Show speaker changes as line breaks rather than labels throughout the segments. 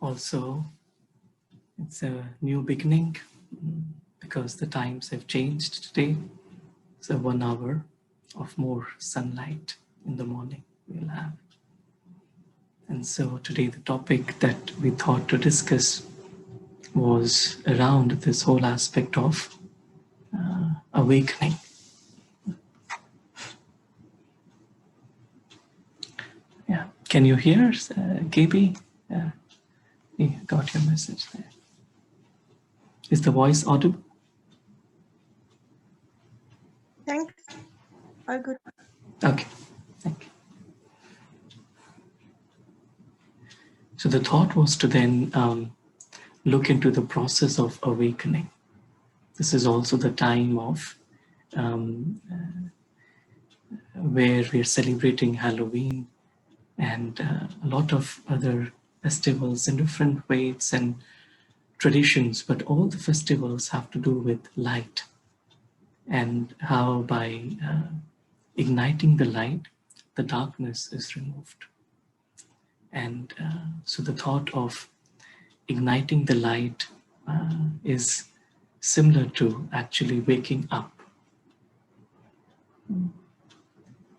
Also, it's a new beginning because the times have changed today. So 1 hour of more sunlight in the morning we'll have. And so today the topic that we thought to discuss was around this whole aspect of awakening. Yeah, can you hear, KB? Yeah, got your message there. Is the voice audible?
Thanks. All good.
Okay, thank you. So the thought was to then look into the process of awakening. This is also the time of where we are celebrating Halloween and a lot of other festivals in different ways and traditions, but all the festivals have to do with light and how by igniting the light, the darkness is removed. And so the thought of igniting the light is similar to actually waking up.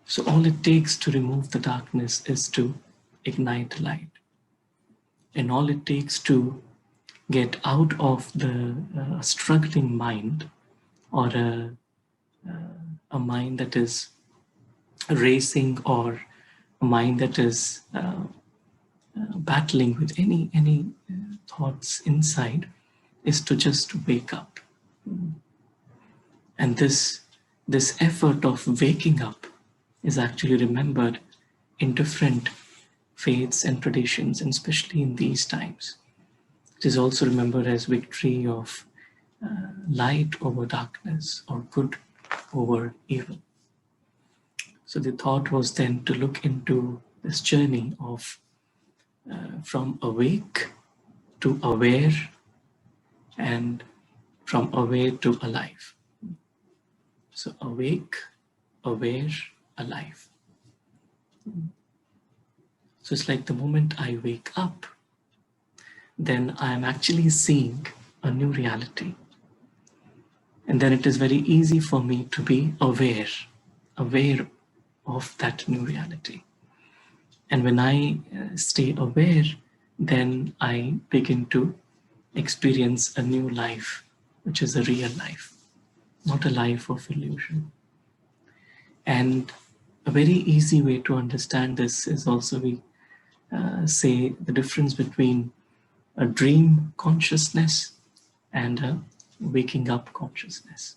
So all it takes to remove the darkness is to ignite light. And all it takes to get out of the struggling mind or a mind that is racing or a mind that is battling with any thoughts inside is to just wake up. And this effort of waking up is actually remembered in different faiths and traditions, and especially in these times. It is also remembered as victory of light over darkness or good over evil. So the thought was then to look into this journey of from awake to aware and from aware to alive. So awake, aware, alive. So it's like the moment I wake up, then I am actually seeing a new reality. And then it is very easy for me to be aware of that new reality. And when I stay aware, then I begin to experience a new life, which is a real life, not a life of illusion. And a very easy way to understand this is also we say the difference between a dream consciousness and a waking up consciousness.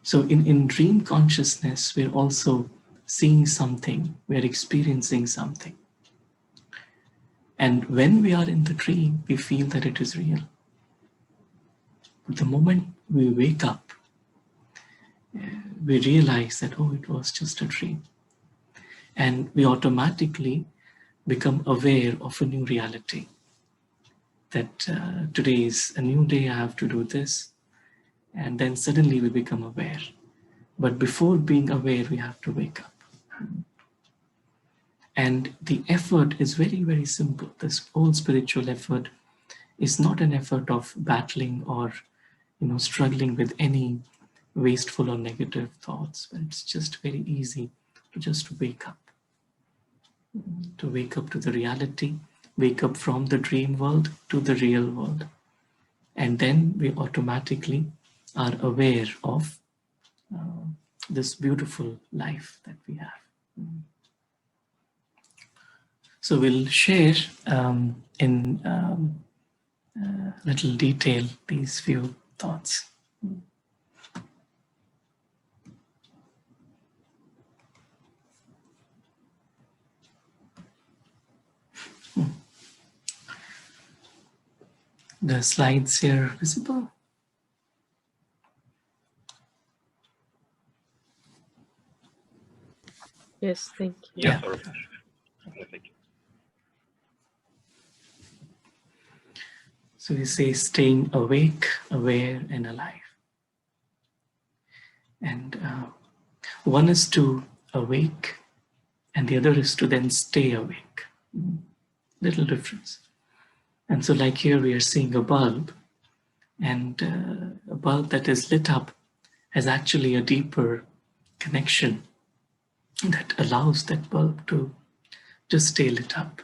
So in dream consciousness, we're also seeing something, we're experiencing something. And when we are in the dream, we feel that it is real. But the moment we wake up, we realize that, oh, it was just a dream. And we automatically become aware of a new reality. That today is a new day, I have to do this. And then suddenly we become aware. But before being aware, we have to wake up. And the effort is very, very simple. This whole spiritual effort is not an effort of battling or struggling with any wasteful or negative thoughts, but it's just very easy to just wake up. To wake up to the reality, wake up from the dream world to the real world. And then we automatically are aware of this beautiful life that we have. So we'll share in little detail these few thoughts. The slides here visible?
Yes, thank you.
Yeah. So we say staying awake, aware, and alive. And one is to awake, and the other is to then stay awake. little difference. And so like here we are seeing a bulb, and a bulb that is lit up has actually a deeper connection that allows that bulb to just stay lit up,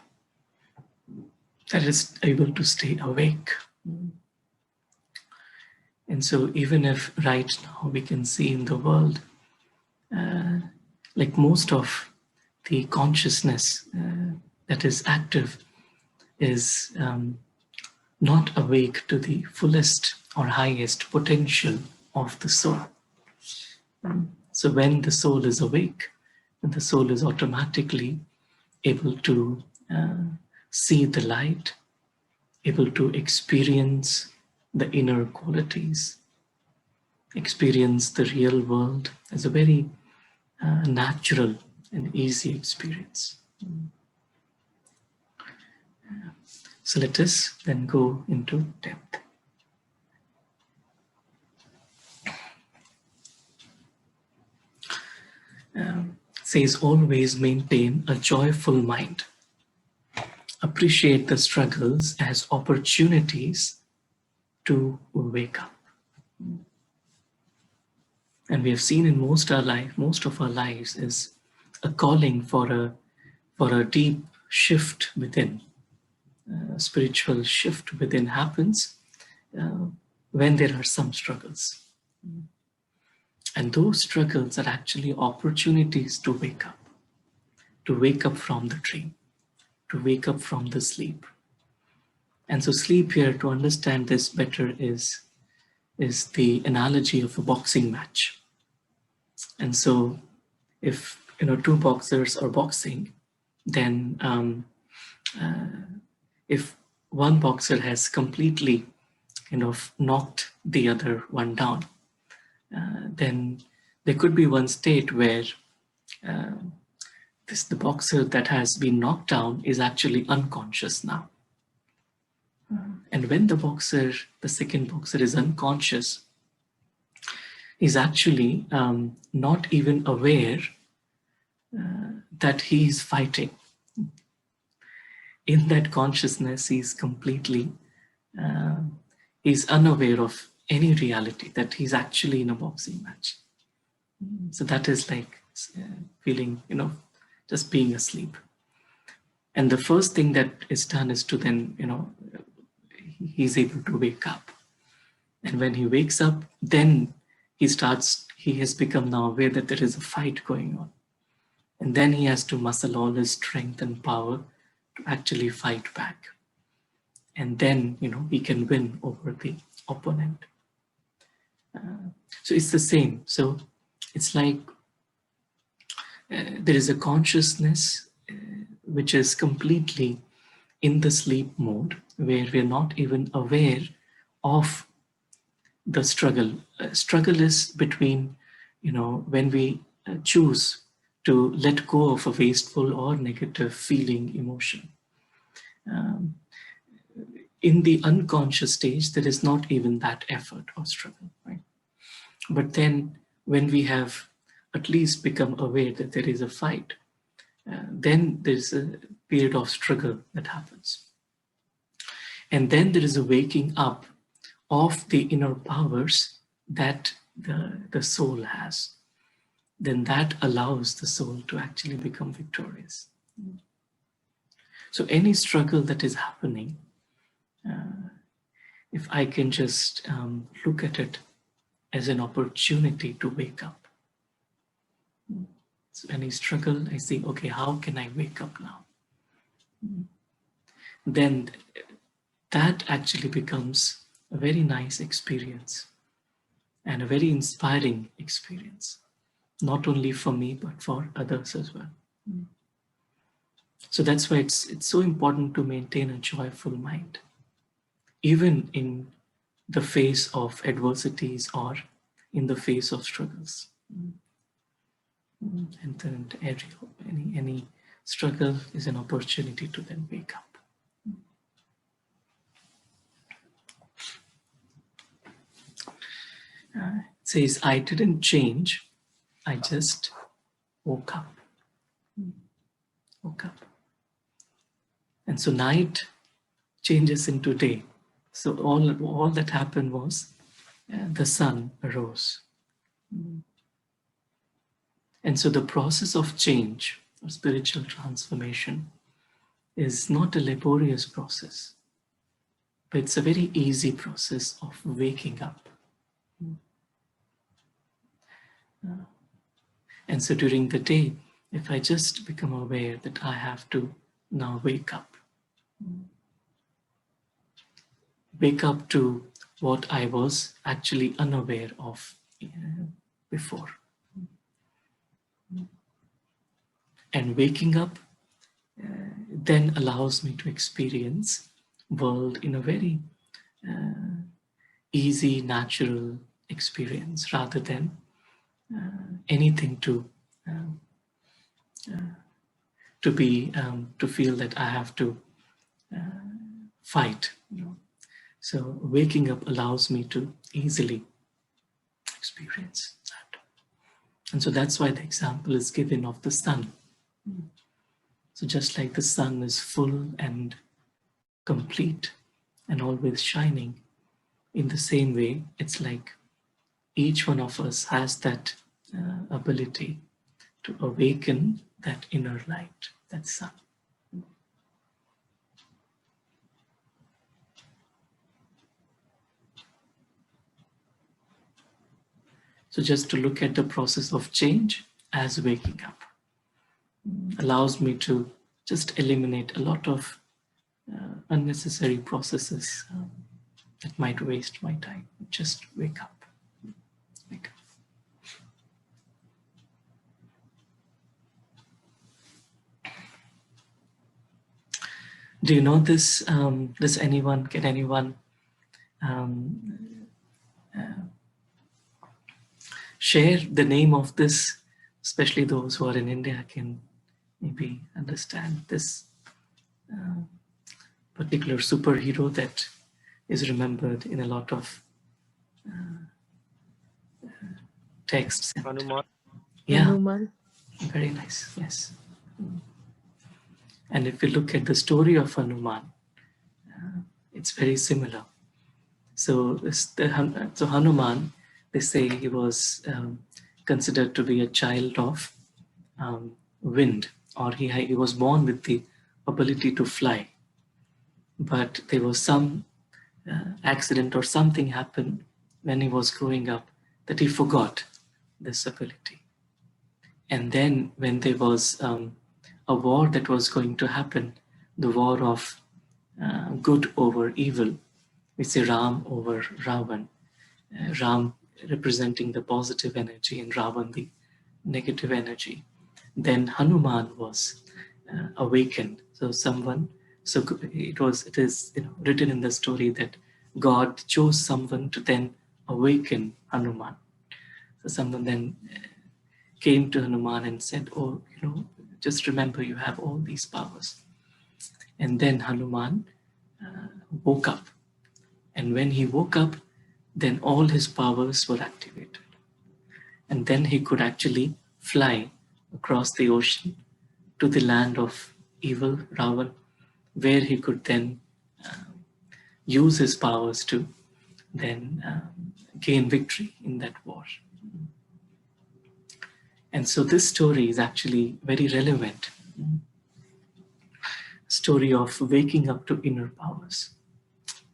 that is able to stay awake. And so even if right now we can see in the world, like most of the consciousness that is active is not awake to the fullest or highest potential of the soul. So when the soul is awake, the soul is automatically able to see the light, able to experience the inner qualities, experience the real world as a very natural and easy experience. So let us then go into depth. Says always maintain a joyful mind. Appreciate the struggles as opportunities to wake up. And we have seen in most of our lives is a calling for a deep shift within. A spiritual shift within happens when there are some struggles. And those struggles are actually opportunities to wake up from the dream, to wake up from the sleep. And so sleep here, to understand this better, is the analogy of a boxing match. And so if two boxers are boxing, then if one boxer has completely knocked the other one down, then there could be one state where the boxer that has been knocked down is actually unconscious now. And when the second boxer is unconscious, he's actually not even aware that he is fighting. In that consciousness, he's completely, he's unaware of any reality, that he's actually in a boxing match. So that is like feeling, just being asleep. And the first thing that is done is to then, he's able to wake up. And when he wakes up, then he has become now aware that there is a fight going on. And then he has to muscle all his strength and power to actually fight back. And then, he can win over the opponent. So it's the same. So it's like there is a consciousness which is completely in the sleep mode, where we're not even aware of the struggle. Struggle is between, when we choose to let go of a wasteful or negative feeling, emotion. In the unconscious stage, there is not even that effort or struggle, right? But then when we have at least become aware that there is a fight, then there's a period of struggle that happens. And then there is a waking up of the inner powers that the soul has. Then that allows the soul to actually become victorious. So any struggle that is happening, if I can just look at it as an opportunity to wake up. So any struggle, I say, okay, how can I wake up now? Then that actually becomes a very nice experience and a very inspiring experience, not only for me, but for others as well. So that's why it's so important to maintain a joyful mind, even in the face of adversities or in the face of struggles. And then any struggle is an opportunity to then wake up. It says, I didn't change, I just woke up. Woke up. And so night changes into day. So all that happened was the sun arose. And so the process of change or spiritual transformation is not a laborious process, but it's a very easy process of waking up. And so during the day, if I just become aware that I have to now wake up to what I was actually unaware of before. And waking up then allows me to experience world in a very easy, natural experience rather than anything to feel that I have to fight. So waking up allows me to easily experience that. And so that's why the example is given of the sun. So just like the sun is full and complete and always shining, in the same way, it's like each one of us has that ability to awaken that inner light, that sun. So just to look at the process of change as waking up allows me to just eliminate a lot of unnecessary processes that might waste my time. Just wake up. Wake up. Do you know this? Does anyone, can anyone share the name of this? Especially those who are in India can maybe understand this particular superhero that is remembered in a lot of texts.
Hanuman.
Yeah,
Hanuman.
very nice. Yes. And if we look at the story of Hanuman, it's very similar. So Hanuman, they say he was considered to be a child of wind, or he was born with the ability to fly. But there was some accident or something happened when he was growing up that he forgot this ability. And then when there was a war that was going to happen, the war of good over evil, we say Ram over Ravan, Ram representing the positive energy and Ravan the negative energy. Then Hanuman was awakened. So it is written in the story that God chose someone to then awaken Hanuman. So someone then came to Hanuman and said, "Oh, just remember you have all these powers." And then Hanuman woke up. And when he woke up, then all his powers were activated. And then he could actually fly across the ocean to the land of evil, Ravan, where he could then use his powers to then gain victory in that war. And so this story is actually very relevant. Story of waking up to inner powers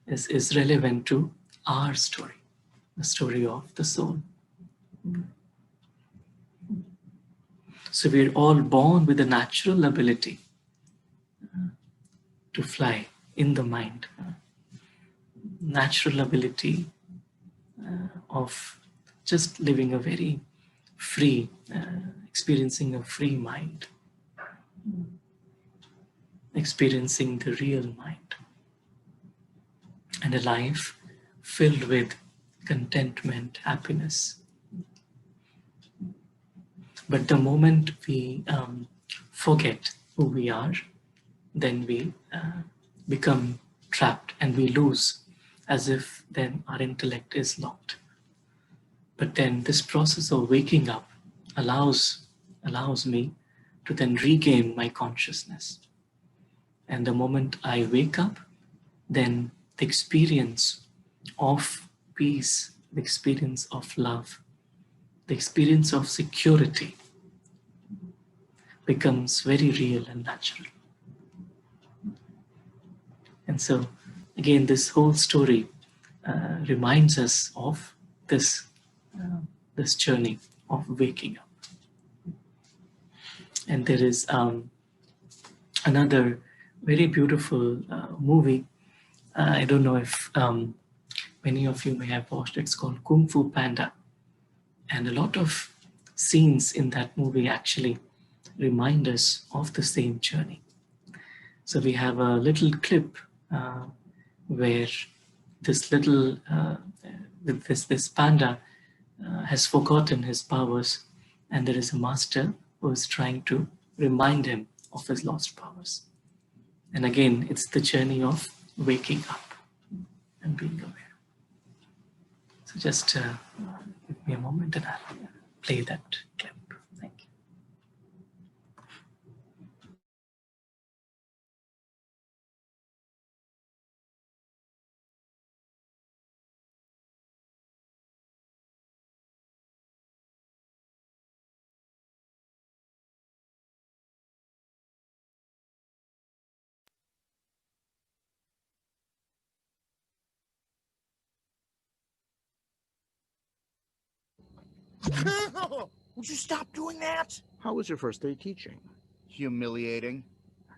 is relevant to our story, the story of the soul. So we're all born with a natural ability to fly in the mind, natural ability of just living a very free, experiencing a free mind, experiencing the real mind, and a life filled with contentment, happiness. But the moment we forget who we are, then we become trapped and we lose, as if then our intellect is locked. But then this process of waking up allows me to then regain my consciousness. And the moment I wake up, then the experience of peace, the experience of love, the experience of security becomes very real and natural. And so, again, this whole story reminds us of this journey of waking up. And there is another very beautiful movie. I don't know if many of you may have watched. It's called Kung Fu Panda, and a lot of scenes in that movie actually remind us of the same journey. So we have a little clip where this little this panda has forgotten his powers, and there is a master who is trying to remind him of his lost powers. And again, it's the journey of waking up and being aware. So just give me a moment and I'll play that clip. Thank you.
Would you stop doing that?
How was your first day teaching?
Humiliating.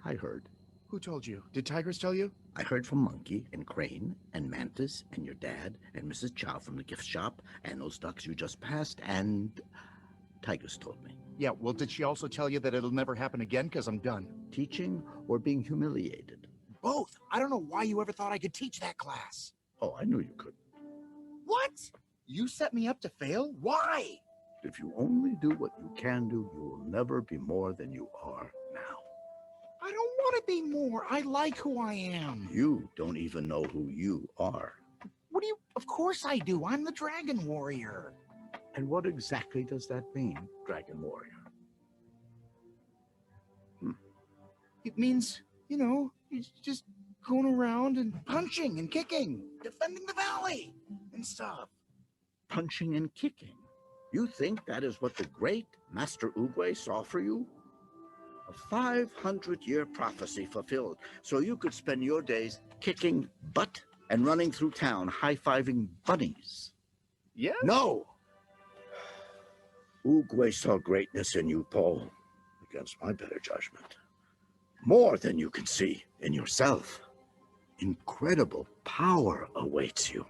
I heard.
Who told you? Did Tigers tell you?
I heard from Monkey and Crane and Mantis and your dad and Mrs. Chow from the gift shop and those ducks you just passed and Tigers told me.
Yeah, well, did she also tell you that it'll never happen again because I'm done?
Teaching or being humiliated?
Both. I don't know why you ever thought I could teach that class.
Oh, I knew you could.
What? You set me up to fail? Why?
If you only do what you can do, you will never be more than you are now.
I don't want to be more. I like who I am.
You don't even know who you are.
What do you... Of course I do. I'm the Dragon Warrior.
And what exactly does that mean, Dragon Warrior?
It means, you know, you're just going around and punching and kicking, defending the valley and stuff.
Punching and kicking. You think that is what the great Master Oogway saw for you? A 500-year prophecy fulfilled, so you could spend your days kicking butt and running through town high-fiving bunnies.
Yeah?
No! Oogway saw greatness in you, Paul, against my better judgment. More than you can see in yourself. Incredible power awaits you.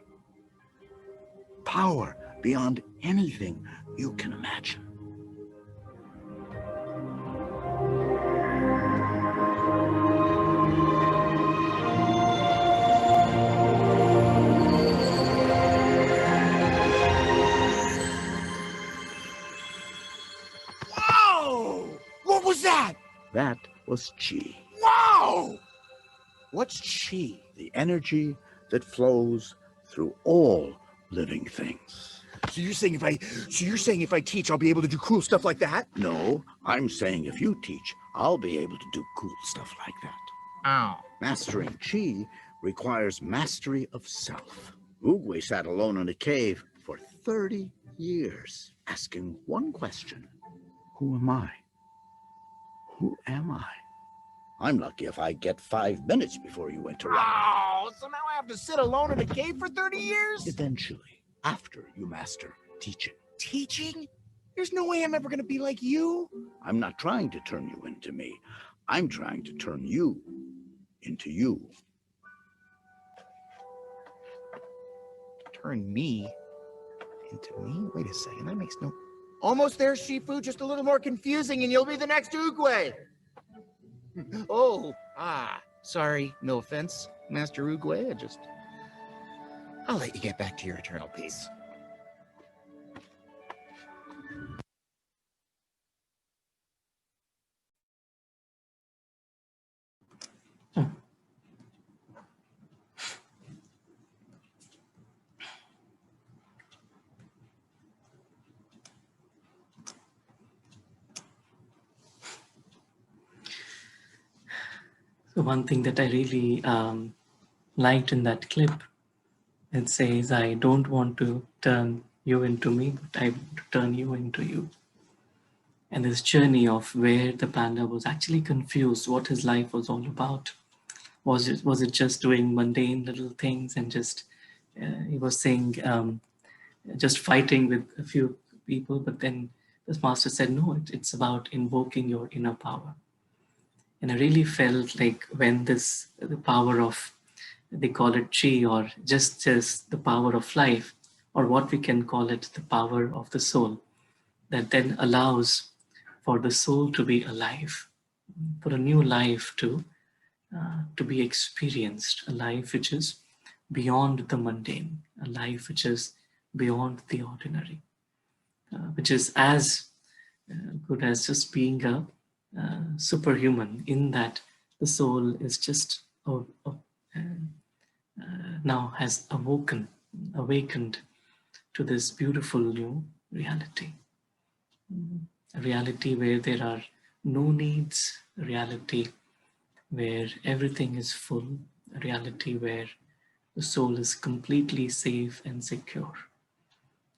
Power beyond anything you can imagine.
Whoa! What was that?
That was Chi,
Wow! What's chi?
the energy that flows through all living things.
So you're saying if I teach, I'll be able to do cool stuff like that?
No, I'm saying if you teach, I'll be able to do cool stuff like that.
Oh.
Mastering Chi requires mastery of self. Oogway sat alone in a cave for 30 years, asking one question. Who am I? Who am I? I'm lucky if I get 5 minutes before you interrupt.
Oh, so now I have to sit alone in a cave for 30 years?
Eventually, after you master teaching.
Teaching? There's no way I'm ever going to be like you.
I'm not trying to turn you into me. I'm trying to turn you into you.
Turn me into me? Wait a second, that makes no... Almost there, Shifu, just a little more confusing and you'll be the next Oogway. Oh, sorry, no offense, Master Oogway, I'll let you get back to your eternal peace.
So one thing that I really liked in that clip, it says, I don't want to turn you into me, but I want to turn you into you. And this journey of where the panda was actually confused what his life was all about. Was it just doing mundane little things and just he was saying just fighting with a few people, but then this master said no, it's about invoking your inner power. And I really felt like when the power of, they call it chi, or just the power of life, or what we can call it, the power of the soul, that then allows for the soul to be alive, for a new life to be experienced, a life which is beyond the mundane, a life which is beyond the ordinary, which is as good as just being a superhuman, in that the soul is just now has awakened to this beautiful new reality. A reality where there are no needs, a reality where everything is full, a reality where the soul is completely safe and secure,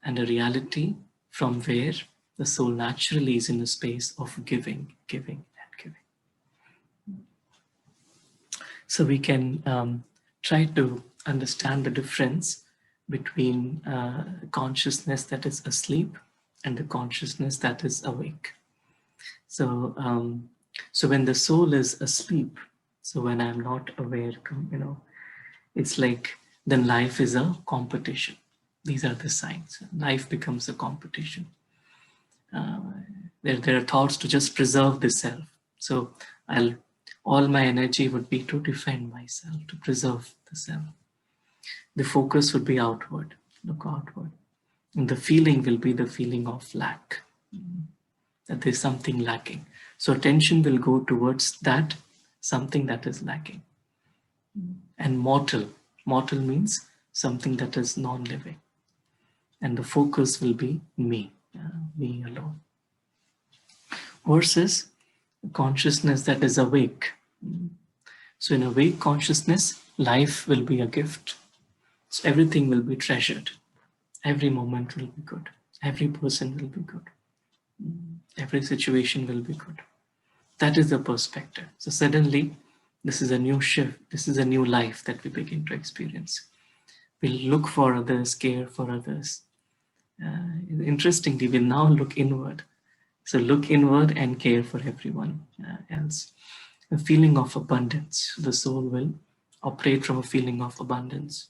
and a reality from where the soul naturally is in a space of giving, giving, and giving. So we can try to understand the difference between consciousness that is asleep and the consciousness that is awake. So when the soul is asleep, so when I'm not aware, it's like then life is a competition. These are the signs. Life becomes a competition. There are thoughts to just preserve the self. So all my energy would be to defend myself, to preserve the self. The focus would be outward, look outward. And the feeling will be the feeling of lack, that there's something lacking. So attention will go towards that, something that is lacking. And mortal means something that is non-living. And the focus will be me alone. Versus consciousness that is awake. So in awake consciousness, life will be a gift. So everything will be treasured. Every moment will be good. Every person will be good. Every situation will be good. That is the perspective. So suddenly, this is a new shift. This is a new life that we begin to experience. We'll look for others, care for others. Interestingly, we'll now look inward. So look inward and care for everyone else. A feeling of abundance. The soul will operate from a feeling of abundance.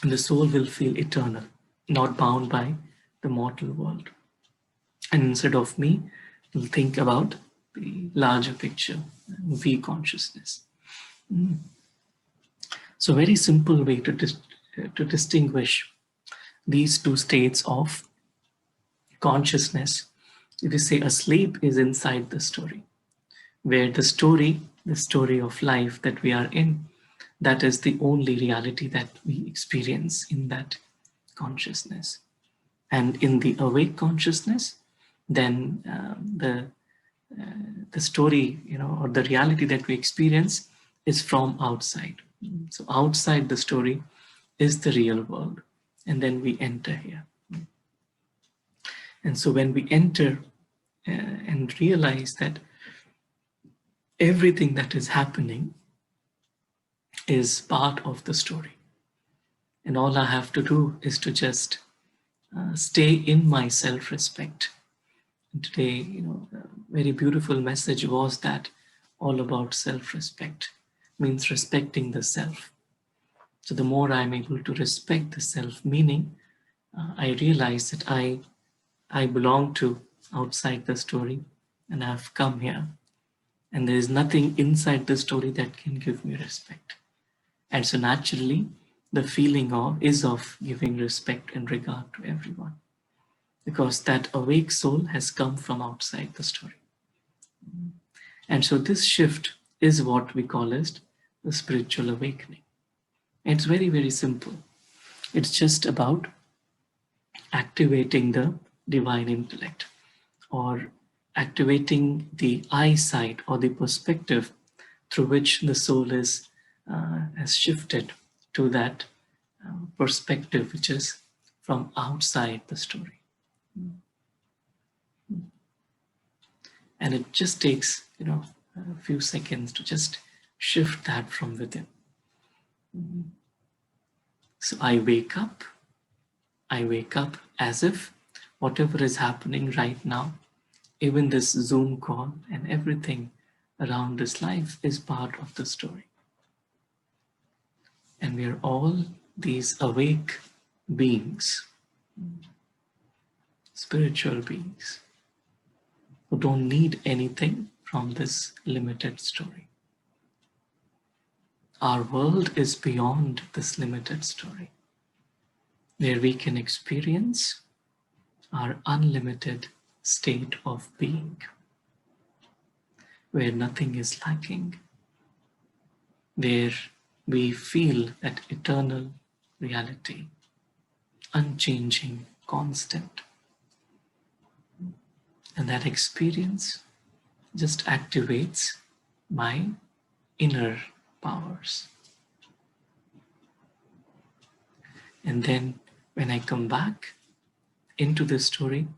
And the soul will feel eternal, not bound by the mortal world. And instead of me, will think about the larger picture, we consciousness. So very simple way to distinguish these two states of consciousness. If you say asleep is inside the story, where the story of life that we are in, that is the only reality that we experience in that consciousness. And in the awake consciousness, then the story, or the reality that we experience is from outside. So outside the story is the real world, and then we enter here. And so when we enter and realize that everything that is happening is part of the story, and all I have to do is to just stay in my self-respect. And today, a very beautiful message was that all about self-respect, means respecting the self. So the more I'm able to respect the self, meaning I realize that I belong to outside the story, and I've come here, and there is nothing inside the story that can give me respect. And so naturally, the feeling is of giving respect and regard to everyone, because that awake soul has come from outside the story. And so this shift is what we call as the spiritual awakening. It's very, very simple. It's just about activating the divine intellect, or activating the eyesight or the perspective through which the soul has shifted to that perspective which is from outside the story. And it just takes, a few seconds to just shift that from within. So I wake up as if whatever is happening right now, even this Zoom call and everything around this life is part of the story. And we are all these awake beings, spiritual beings, who don't need anything from this limited story. Our world is beyond this limited story, where we can experience our unlimited state of being, where nothing is lacking, where we feel that eternal reality, unchanging, constant. And that experience just activates my inner powers. And then when I come back into the story,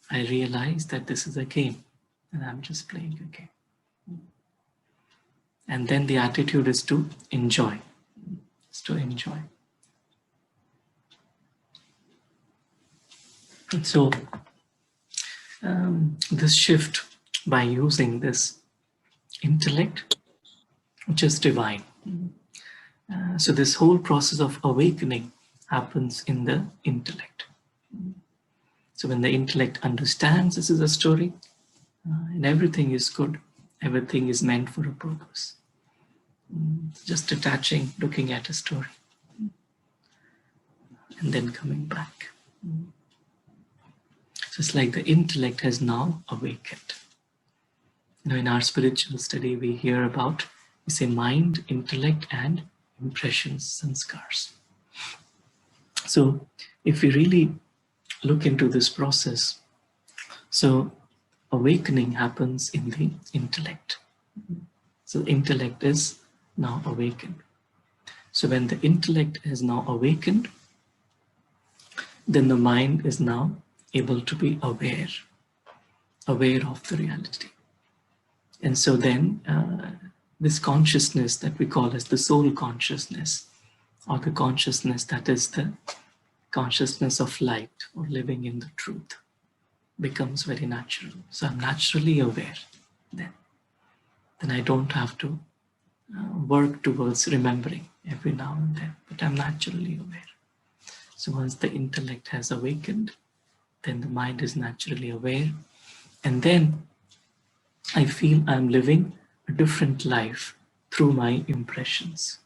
I realize that this is a game and I'm just playing a game. And then the attitude is to enjoy. It's to enjoy. And so this shift by using this intellect, which is divine. So this whole process of awakening happens in the intellect. So when the intellect understands this is a story, and everything is good, everything is meant for a purpose. Just detaching, looking at a story, and then coming back. So it's like the intellect has now awakened. In our spiritual study, we hear about, we say mind, intellect, and impressions, sanskars. So if we really look into this process, so awakening happens in the intellect. So the intellect is now awakened. So when the intellect is now awakened, then the mind is now able to be aware of the reality. And so then this consciousness that we call as the soul consciousness, or the consciousness that is the consciousness of light or living in the truth, becomes very natural. So I'm naturally aware then. Then I don't have to work towards remembering every now and then, but I'm naturally aware. So once the intellect has awakened, then the mind is naturally aware. And then I feel I'm living a different life through my impressions.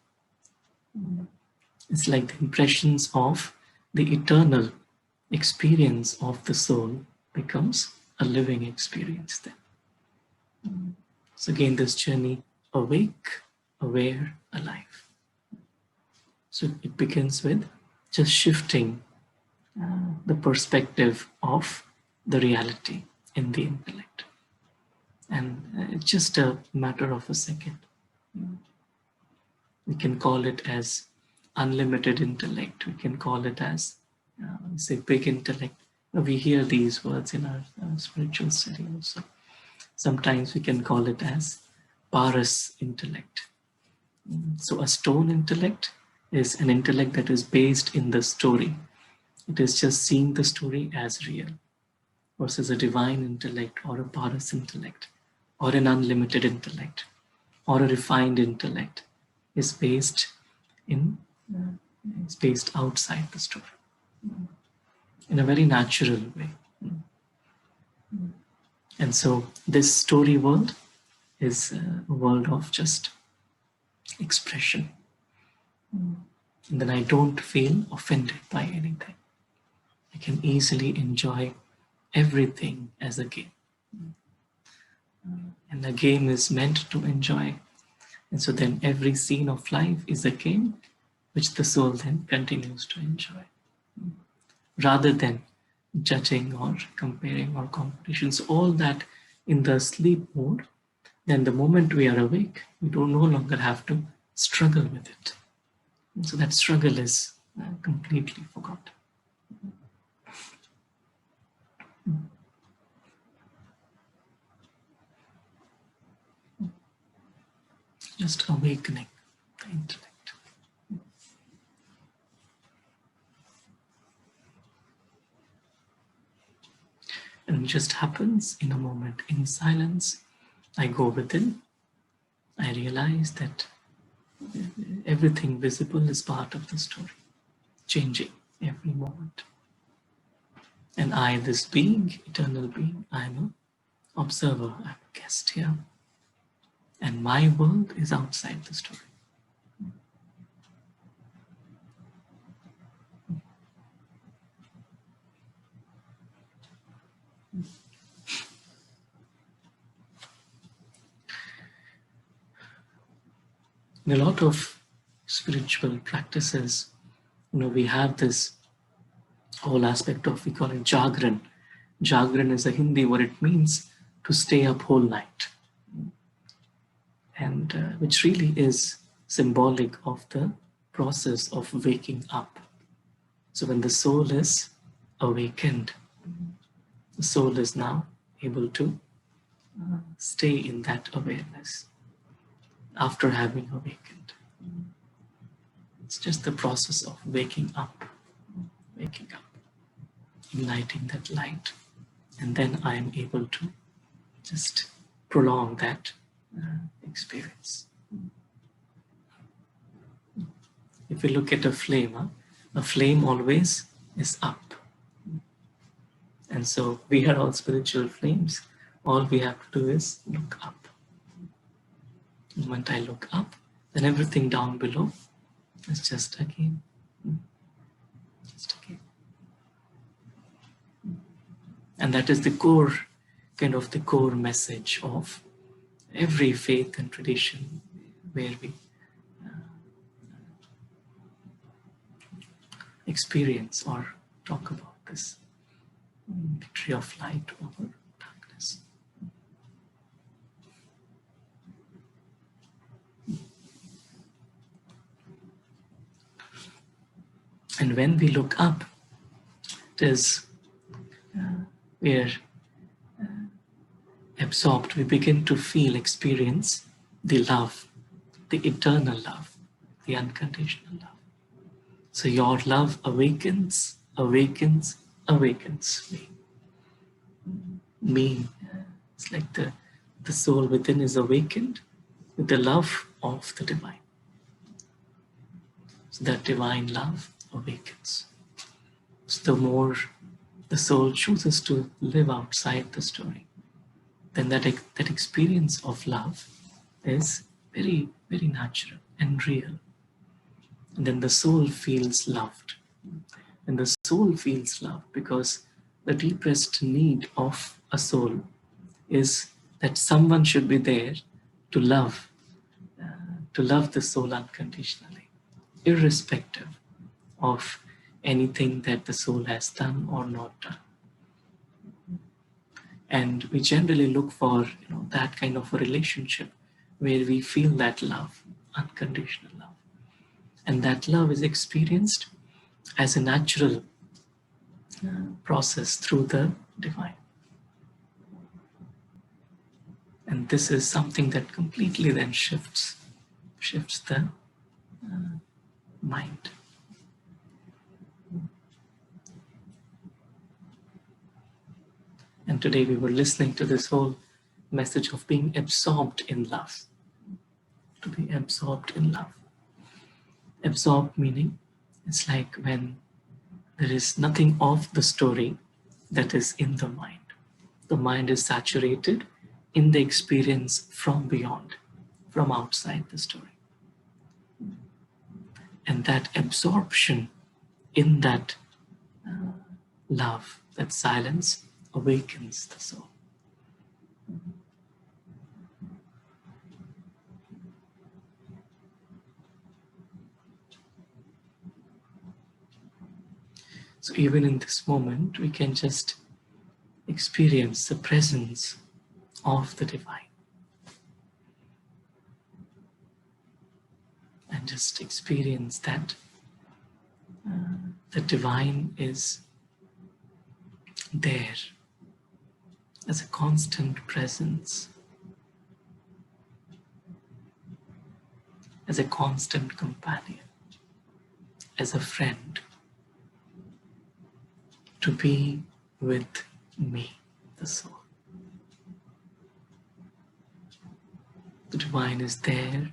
It's like the impressions of the eternal experience of the soul becomes a living experience then. So again, this journey, awake, aware, alive. So it begins with just shifting the perspective of the reality in the intellect. And it's just a matter of a second. We can call it as unlimited intellect. We can call it as, say, big intellect. We hear these words in our spiritual study also. Sometimes we can call it as Paras intellect. So a stone intellect is an intellect that is based in the story. It is just seeing the story as real, versus a divine intellect or a Paras intellect or an unlimited intellect or a refined intellect is based outside the story in a very natural way. And so this story world is a world of just expression. And then I don't feel offended by anything. I can easily enjoy everything as a game. And a game is meant to enjoy. And so then every scene of life is a game which the soul then continues to enjoy, rather than judging or comparing or competition. So all that in the sleep mode, then the moment we are awake, we don't no longer have to struggle with it. And so that struggle is completely forgotten. Just awakening the intellect. And it just happens in a moment. In silence, I go within. I realize that everything visible is part of the story, changing every moment. And I, this being, eternal being, I'm an observer, I'm a guest here. And my world is outside the story. In a lot of spiritual practices, we have this whole aspect of, we call it Jagran. Jagran is a Hindi word, it means to stay up whole night. And which really is symbolic of the process of waking up. So when the soul is awakened, the soul is now able to stay in that awareness after having awakened. It's just the process of waking up, igniting that light. And then I am able to just prolong that experience. If we look at a flame always is up. And so we are all spiritual flames. All we have to do is look up. The moment I look up, then everything down below is just again. And that is the core, kind of the core message of every faith and tradition where we experience or talk about this victory of light over darkness. And when we look up, it is we are absorbed, we begin to feel, experience the love, the eternal love, the unconditional love. So your love awakens me. Me, it's like the soul within is awakened with the love of the divine. So that divine love awakens. So the more the soul chooses to live outside the story, then that experience of love is very, very natural and real. And then the soul feels loved. And the soul feels loved because the deepest need of a soul is that someone should be there to love the soul unconditionally, irrespective of anything that the soul has done or not done. And we generally look for that kind of a relationship where we feel that love, unconditional love. And that love is experienced as a natural process through the divine. And this is something that completely then shifts the mind. And today we were listening to this whole message of being absorbed in love. To be absorbed in love. Absorbed meaning it's like when there is nothing of the story that is in the mind. The mind is saturated in the experience from beyond, from outside the story. And that absorption in that love, that silence, awakens the soul. So even in this moment, we can just experience the presence of the divine. And just experience that the divine is there as a constant presence, as a constant companion, as a friend, to be with me, the soul. The divine is there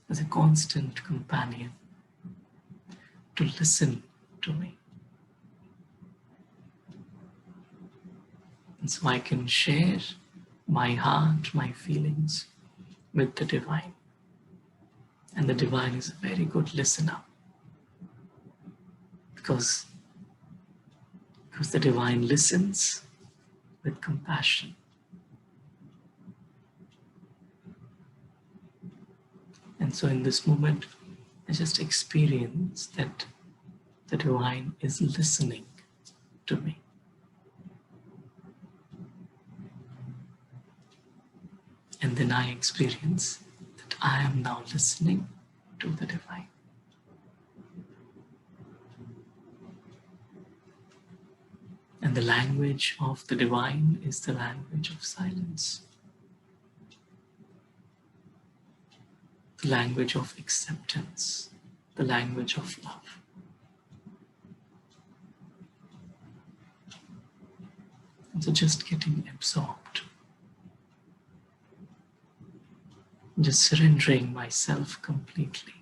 as a constant companion to listen to me. And so I can share my heart, my feelings with the divine. And the divine is a very good listener, because the divine listens with compassion. And so in this moment, I just experience that the divine is listening to me. And then I experience that I am now listening to the divine. And the language of the divine is the language of silence, the language of acceptance, the language of love. And so just getting absorbed, just surrendering myself completely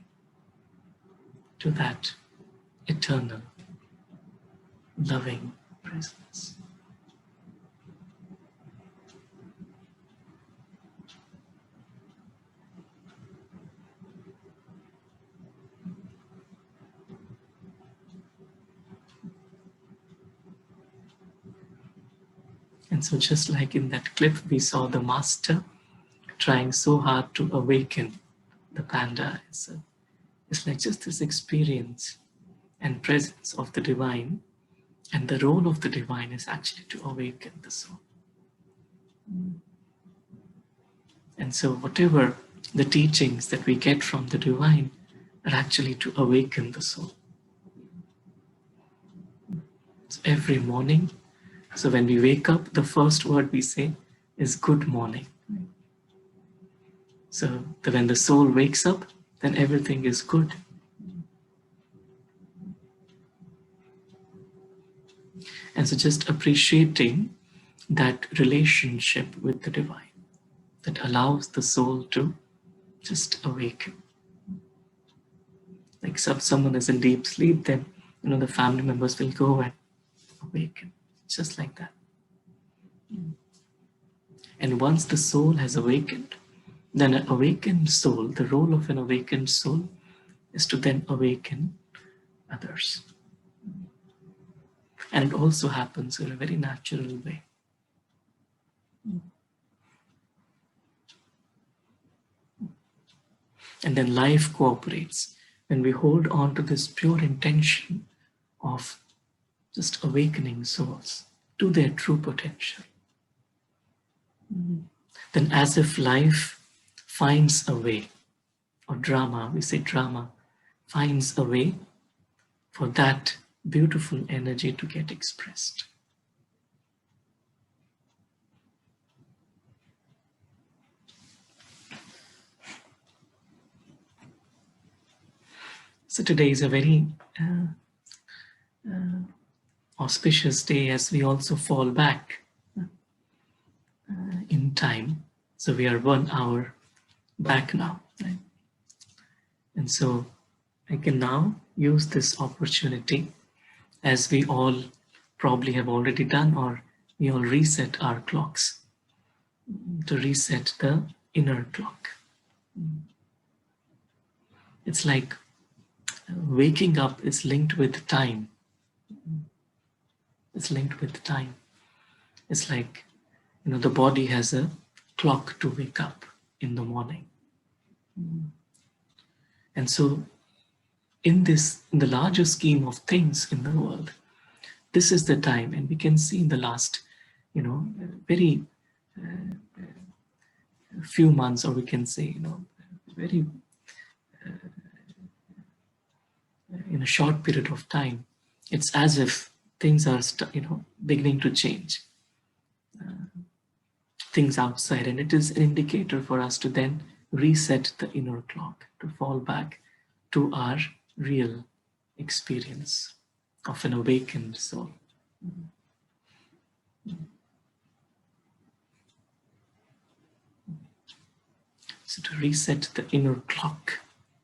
to that eternal, loving presence. And so just like in that clip, we saw the master trying so hard to awaken the panda. It's like just this experience and presence of the divine, and the role of the divine is actually to awaken the soul. And so whatever the teachings that we get from the divine are actually to awaken the soul. So every morning, so when we wake up, the first word we say is good morning. So that when the soul wakes up, then everything is good. And so just appreciating that relationship with the divine that allows the soul to just awaken. Like someone is in deep sleep, then the family members will go and awaken, just like that. And once the soul has awakened, then an awakened soul, the role of an awakened soul is to then awaken others. And it also happens in a very natural way. And then life cooperates when we hold on to this pure intention of just awakening souls to their true potential. Then as if life finds a way, or drama, we say drama, finds a way for that beautiful energy to get expressed. So today is a very auspicious day as we also fall back in time. So we are 1 hour back now. Right? And so I can now use this opportunity, as we all probably have already done, or we all reset our clocks, to reset the inner clock. It's like waking up is linked with time. It's linked with time. It's like, the body has a clock to wake up in the morning. And so in the larger scheme of things in the world, this is the time, and we can see in the last, very few months, or we can say, very in a short period of time, it's as if things are beginning to change, things outside, and it is an indicator for us to then reset the inner clock, to fall back to our real experience of an awakened soul. So to reset the inner clock,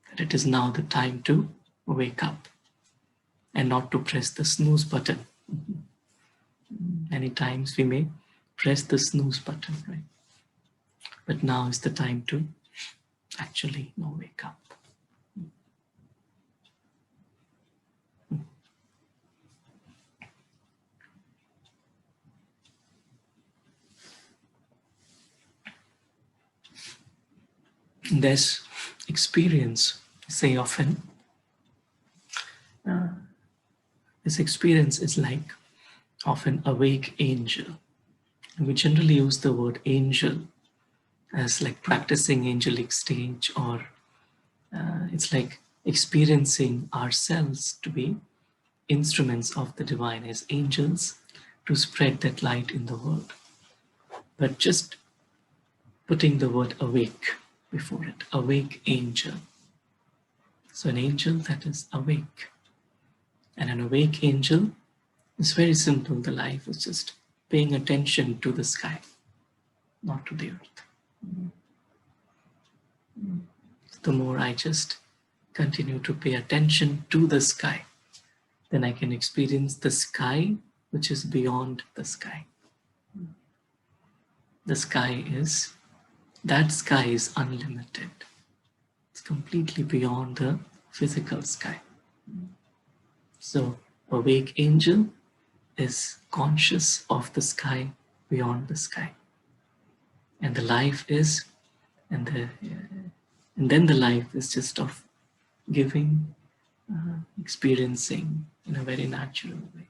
that it is now the time to wake up and not to press the snooze button. Many times we may press the snooze button, right? But now is the time to actually wake up. This experience, say often, this experience is like of an awake angel. And we generally use the word angel as like practicing angelic stage, or it's like experiencing ourselves to be instruments of the divine as angels to spread that light in the world. But just putting the word awake before it, awake angel. So an angel that is awake. And an awake angel is very simple. The life is just paying attention to the sky, not to the earth. The more I just continue to pay attention to the sky, then I can experience the sky which is beyond the sky. The sky is, that sky is unlimited. It's completely beyond the physical sky. So awake angel is conscious of the sky beyond the sky. And the life is, and then the life is just of giving, experiencing in a very natural way.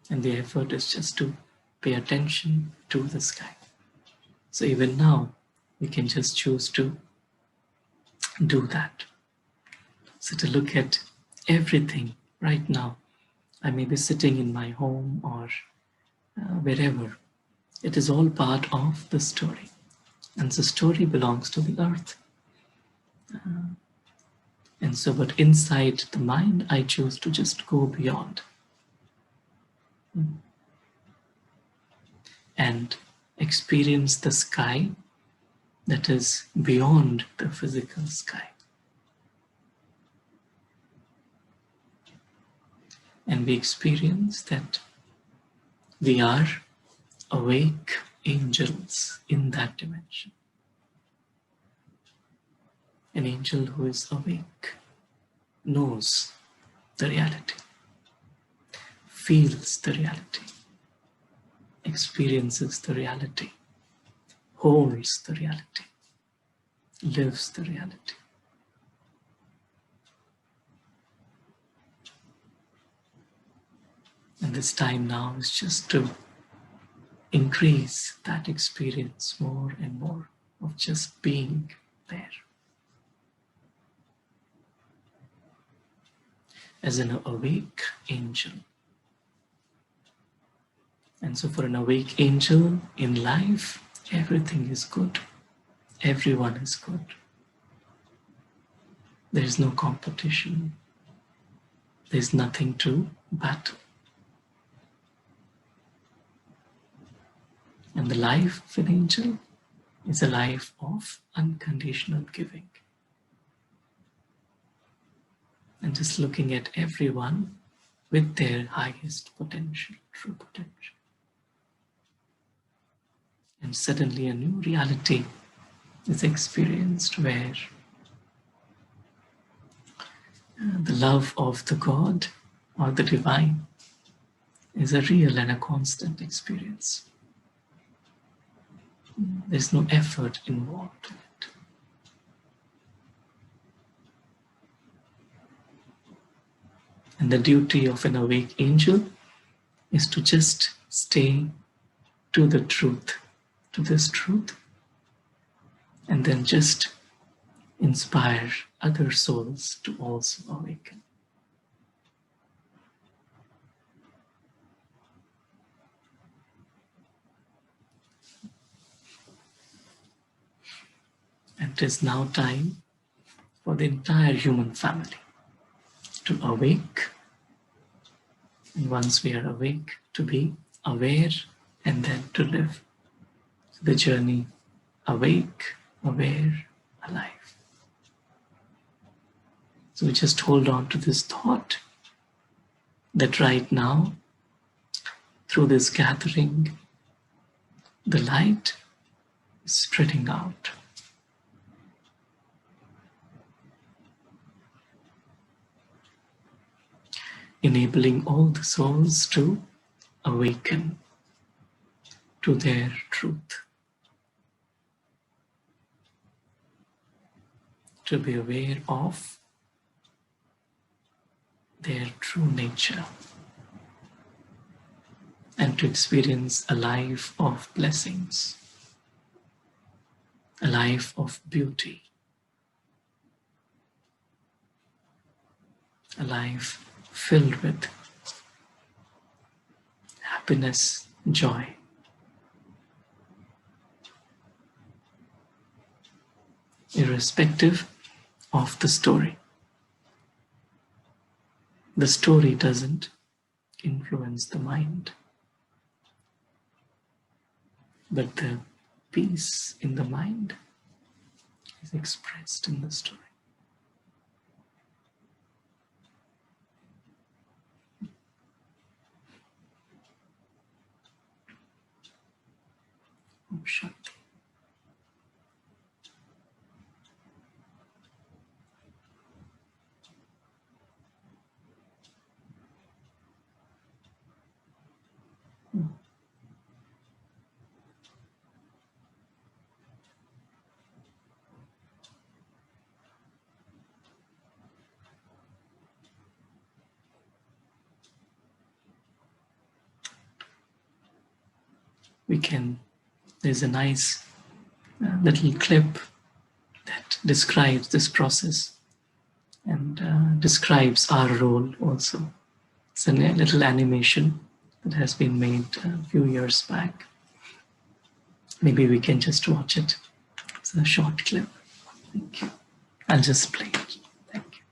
And the effort is just to pay attention to the sky. So even now, we can just choose to do that. So to look at everything right now. I may be sitting in my home or wherever. It is all part of the story. And the story belongs to the earth. And so, but inside the mind, I choose to just go beyond. And experience the sky that is beyond the physical sky. And we experience that we are awake angels in that dimension. An angel who is awake knows the reality, feels the reality, experiences the reality, holds the reality, lives the reality. And this time now is just to increase that experience more and more of just being there. As an awake angel. And so for an awake angel in life, everything is good. Everyone is good. There is no competition. There is nothing to battle. And the life of an angel is a life of unconditional giving. And just looking at everyone with their highest potential, true potential. And suddenly a new reality is experienced where the love of the God or the divine is a real and a constant experience. There's no effort involved in it. And the duty of an awake angel is to just stay to the truth, to this truth, and then just inspire other souls to also awaken. And it is now time for the entire human family to awake. And once we are awake, to be aware and then to live the journey awake, aware, alive. So we just hold on to this thought that right now, through this gathering, the light is spreading out. Enabling all the souls to awaken to their truth, to be aware of their true nature, and to experience a life of blessings, a life of beauty, a life filled with happiness, joy. Irrespective of the story. The story doesn't influence the mind, but the peace in the mind is expressed in the story. Om Shanti. There's a nice little clip that describes this process and describes our role also. It's a little animation that has been made a few years back. Maybe we can just watch it. It's a short clip. Thank you. I'll just play it. Thank you.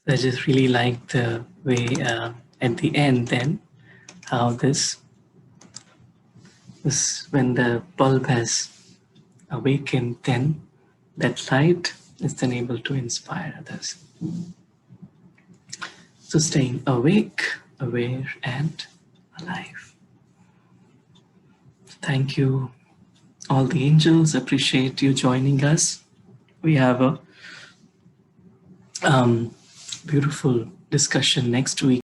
I just really like the way at the end then how this when the bulb has awakened, then that light is then able to inspire others. So staying awake, aware, and alive. Thank you, all the angels. Appreciate you joining us. We have a beautiful discussion next week.